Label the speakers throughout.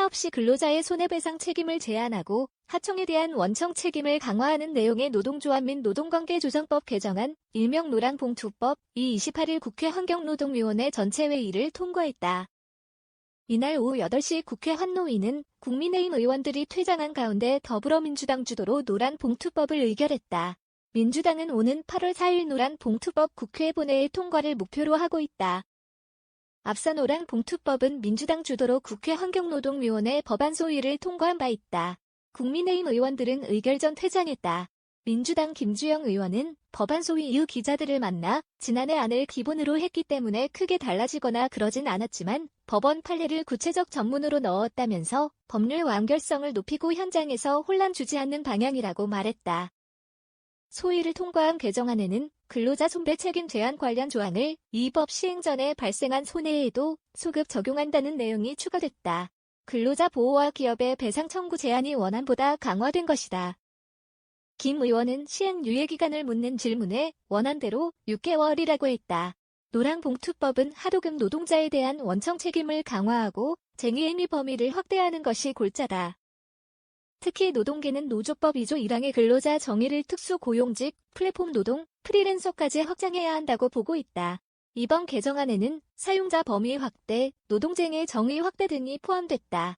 Speaker 1: 사업 시 근로자의 손해배상 책임을 제한하고 하청에 대한 원청 책임을 강화하는 내용의 노동조합 및 노동관계조정법 개정안, 일명 노란봉투법,이 28일 국회 환경노동위원회 전체회의를 통과했다. 이날 오후 8시 국회 환노위는 국민의힘 의원들이 퇴장한 가운데 더불어민주당 주도로 노란봉투법을 의결했다. 민주당은 오는 8월 4일 노란봉투법 국회 본회의 통과를 목표로 하고 있다. 앞서 노란봉투법은 민주당 주도로 국회 환경노동위원회 법안 소위를 통과한 바 있다. 국민의힘 의원들은 의결 전 퇴장했다. 민주당 김주영 의원은 법안 소위 이후 기자들을 만나 지난해 안을 기본으로 했기 때문에 크게 달라지거나 그러진 않았지만 법원 판례를 구체적 전문으로 넣었다면서 법률 완결성을 높이고 현장에서 혼란 주지 않는 방향이라고 말했다. 소위를 통과한 개정안에는 근로자 손배 책임 제한 관련 조항을 이 법 시행 전에 발생한 손해에도 소급 적용한다는 내용이 추가됐다. 근로자 보호와 기업의 배상 청구 제한이 원안보다 강화된 것이다. 김 의원은 시행 유예기간을 묻는 질문에 원안대로 6개월이라고 했다. 노란봉투법은 하도급 노동자에 대한 원청 책임을 강화하고 쟁의 행위 범위를 확대하는 것이 골자다. 특히 노동계는 노조법 2조 1항의 근로자 정의를 특수고용직, 플랫폼 노동, 프리랜서까지 확장해야 한다고 보고 있다. 이번 개정안에는 사용자 범위 확대, 노동쟁의 정의 확대 등이 포함됐다.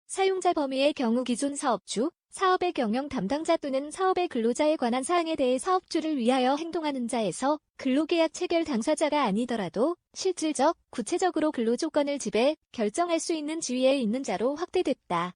Speaker 1: 사용자 범위의 경우 기존 사업주, 사업의 경영 담당자 또는 사업의 근로자에 관한 사항에 대해 사업주를 위하여 행동하는 자에서 근로계약 체결 당사자가 아니더라도 실질적, 구체적으로 근로조건을 지배, 결정할 수 있는 지위에 있는 자로 확대됐다.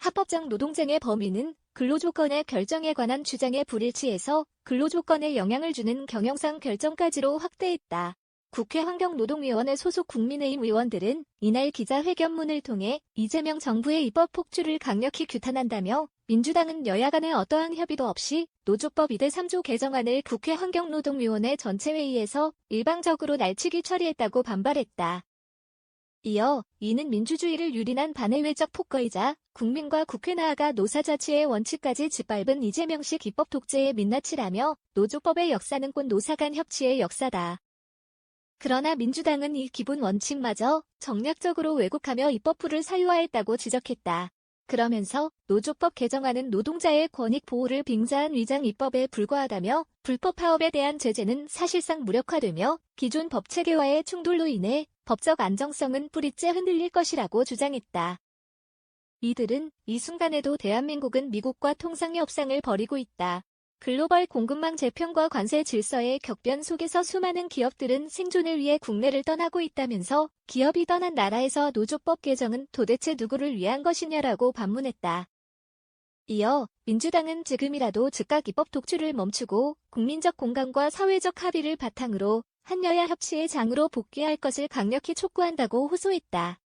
Speaker 1: 합법적 노동쟁의 범위는 근로조건의 결정에 관한 주장의 불일치에서 근로조건에 영향을 주는 경영상 결정까지로 확대했다. 국회 환경노동위원회 소속 국민의힘 의원들은 이날 기자회견문을 통해 이재명 정부의 입법 폭주를 강력히 규탄한다며 민주당은 여야 간의 어떠한 협의도 없이 노조법 2대 3조 개정안을 국회 환경노동위원회 전체회의에서 일방적으로 날치기 처리했다고 반발했다. 이어 이는 민주주의를 유린한 반의회적 폭거이자 국민과 국회 나아가 노사자치의 원칙까지 짓밟은 이재명식 입법 독재의 민낯이라며 노조법의 역사는 곧 노사 간 협치의 역사다. 그러나 민주당은 이 기본 원칙마저 정략적으로 왜곡하며 입법부를 사유화했다고 지적했다. 그러면서 노조법 개정안은 노동자의 권익 보호를 빙자한 위장 입법에 불과하다며 불법 파업에 대한 제재는 사실상 무력화되며 기존 법 체계와의 충돌로 인해 법적 안정성은 뿌리째 흔들릴 것이라고 주장했다. 이들은 이 순간에도 대한민국은 미국과 통상 협상을 벌이고 있다. 글로벌 공급망 재편과 관세 질서의 격변 속에서 수많은 기업들은 생존을 위해 국내를 떠나고 있다면서 기업이 떠난 나라에서 노조법 개정은 도대체 누구를 위한 것이냐라고 반문했다. 이어 민주당은 지금이라도 즉각 입법 독주를 멈추고 국민적 공감과 사회적 합의를 바탕으로 한여야 협치의 장으로 복귀할 것을 강력히 촉구한다고 호소했다.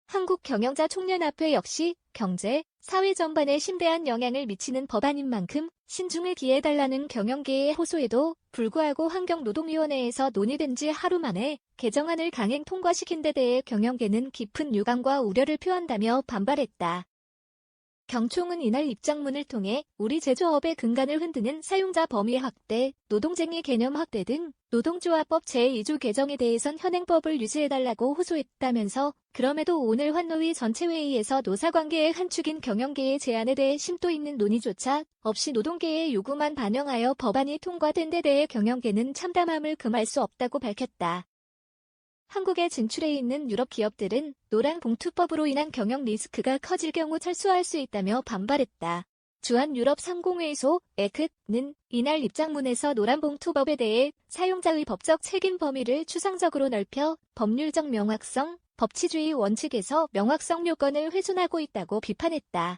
Speaker 1: 한국경영자총연합회 역시 경제, 사회 전반에 심대한 영향을 미치는 법안인 만큼 신중을 기해달라는 경영계의 호소에도 불구하고 환경노동위원회에서 논의된 지 하루 만에 개정안을 강행 통과시킨 데 대해 경영계는 깊은 유감과 우려를 표한다며 반발했다. 경총은 이날 입장문을 통해 우리 제조업의 근간을 흔드는 사용자 범위 확대, 노동쟁의 개념 확대 등 노동조합법 제2조 개정에 대해선 현행법을 유지해달라고 호소했다면서 그럼에도 오늘 환노위 전체회의에서 노사관계의 한 축인 경영계의 제안에 대해 심도 있는 논의조차 없이 노동계의 요구만 반영하여 법안이 통과된 데 대해 경영계는 참담함을 금할 수 없다고 밝혔다. 한국에 진출해 있는 유럽 기업들은 노란봉투법으로 인한 경영 리스크가 커질 경우 철수할 수 있다며 반발했다. 주한유럽 상공회의소 에크는 이날 입장문에서 노란봉투법에 대해 사용자의 법적 책임 범위를 추상적으로 넓혀 법률적 명확성, 법치주의 원칙에서 명확성 요건을 훼손하고 있다고 비판했다.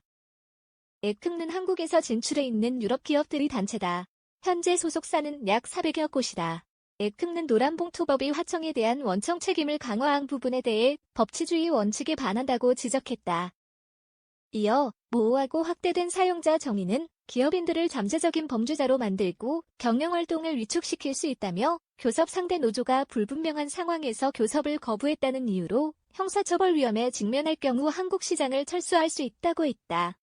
Speaker 1: 에크는 한국에서 진출해 있는 유럽 기업들의 단체다. 현재 소속사는 약 400여 곳이다. 에크는 노란봉투법이 하청에 대한 원청 책임을 강화한 부분에 대해 법치주의 원칙에 반한다고 지적했다. 이어 모호하고 확대된 사용자 정의는 기업인들을 잠재적인 범죄자로 만들고 경영활동을 위축시킬 수 있다며 교섭 상대 노조가 불분명한 상황에서 교섭을 거부했다는 이유로 형사처벌 위험에 직면할 경우 한국 시장을 철수할 수 있다고 했다.